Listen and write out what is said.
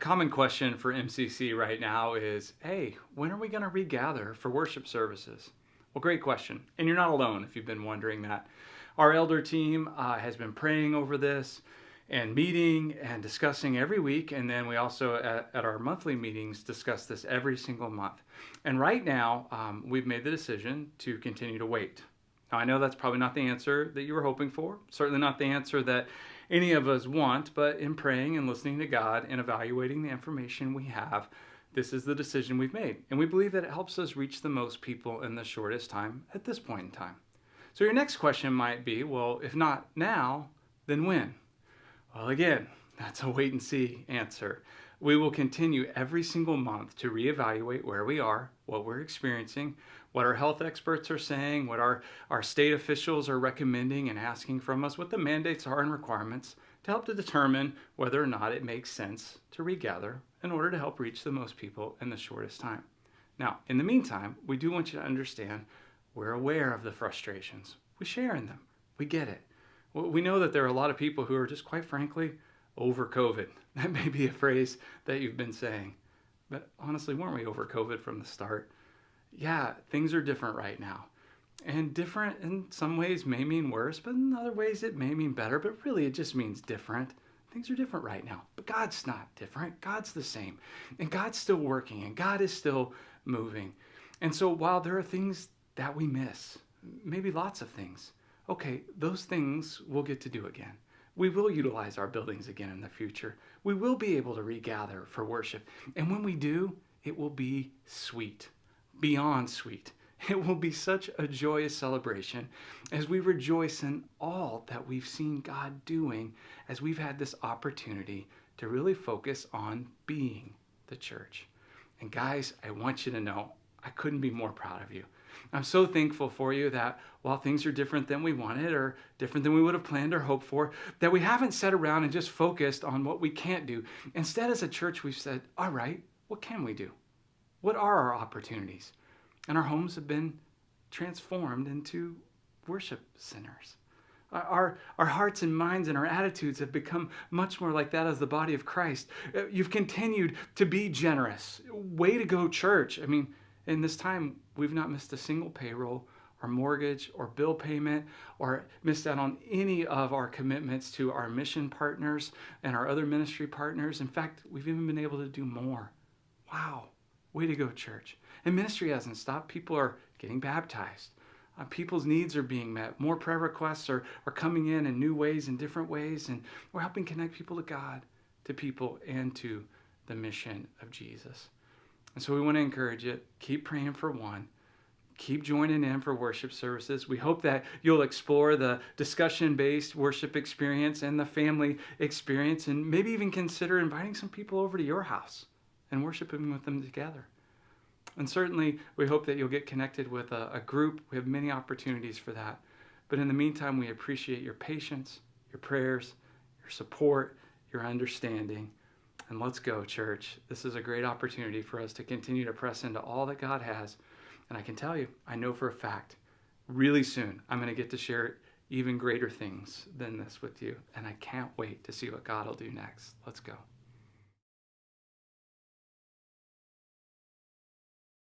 common question for MCC right now is, hey, when are we going to regather for worship services? Well, great question. And you're not alone if you've been wondering that. Our elder team has been praying over this and meeting and discussing every week. And then we also, at our monthly meetings, discuss this every single month. And right now, we've made the decision to continue to wait. Now, I know that's probably not the answer that you were hoping for, certainly not the answer that any of us want, but in praying and listening to God and evaluating the information we have, this is the decision we've made. And we believe that it helps us reach the most people in the shortest time at this point in time. So your next question might be, well, if not now, then when? Well, again, that's a wait and see answer. We will continue every single month to reevaluate where we are, what we're experiencing, what our health experts are saying, what our state officials are recommending and asking from us, what the mandates are and requirements to help to determine whether or not it makes sense to regather in order to help reach the most people in the shortest time. Now, in the meantime, we do want you to understand we're aware of the frustrations. We share in them. We get it. We know that there are a lot of people who are just, quite frankly, over COVID. That may be a phrase that you've been saying. But honestly, weren't we over COVID from the start? Yeah, things are different right now. And different in some ways may mean worse, but in other ways it may mean better. But really, it just means different. Things are different right now. But God's not different. God's the same. And God's still working. And God is still moving. And so while there are things that we miss, maybe lots of things, okay, those things we'll get to do again. We will utilize our buildings again in the future. We will be able to regather for worship. And when we do, it will be sweet, beyond sweet. It will be such a joyous celebration as we rejoice in all that we've seen God doing as we've had this opportunity to really focus on being the church. And guys, I want you to know, I couldn't be more proud of you. I'm so thankful for you that while things are different than we wanted or different than we would have planned or hoped for, that we haven't sat around and just focused on what we can't do. Instead, as a church, we've said, all right, what can we do? What are our opportunities? And our homes have been transformed into worship centers. Our hearts and minds and our attitudes have become much more like that as the body of Christ. You've continued to be generous. Way to go, church. I mean, in this time, we've not missed a single payroll or mortgage or bill payment or missed out on any of our commitments to our mission partners and our other ministry partners. In fact, we've even been able to do more. Wow. Way to go, church. And ministry hasn't stopped. People are getting baptized. People's needs are being met. More prayer requests are coming in new ways, in different ways. And we're helping connect people to God, to people, and to the mission of Jesus. And so we want to encourage you, keep praying for one. Keep joining in for worship services. We hope that you'll explore the discussion-based worship experience and the family experience, and maybe even consider inviting some people over to your house and worshiping with them together. And certainly, we hope that you'll get connected with a group. We have many opportunities for that. But in the meantime, we appreciate your patience, your prayers, your support, your understanding. And let's go, church. This is a great opportunity for us to continue to press into all that God has. And I can tell you, I know for a fact, really soon, I'm going to get to share even greater things than this with you. And I can't wait to see what God will do next. Let's go.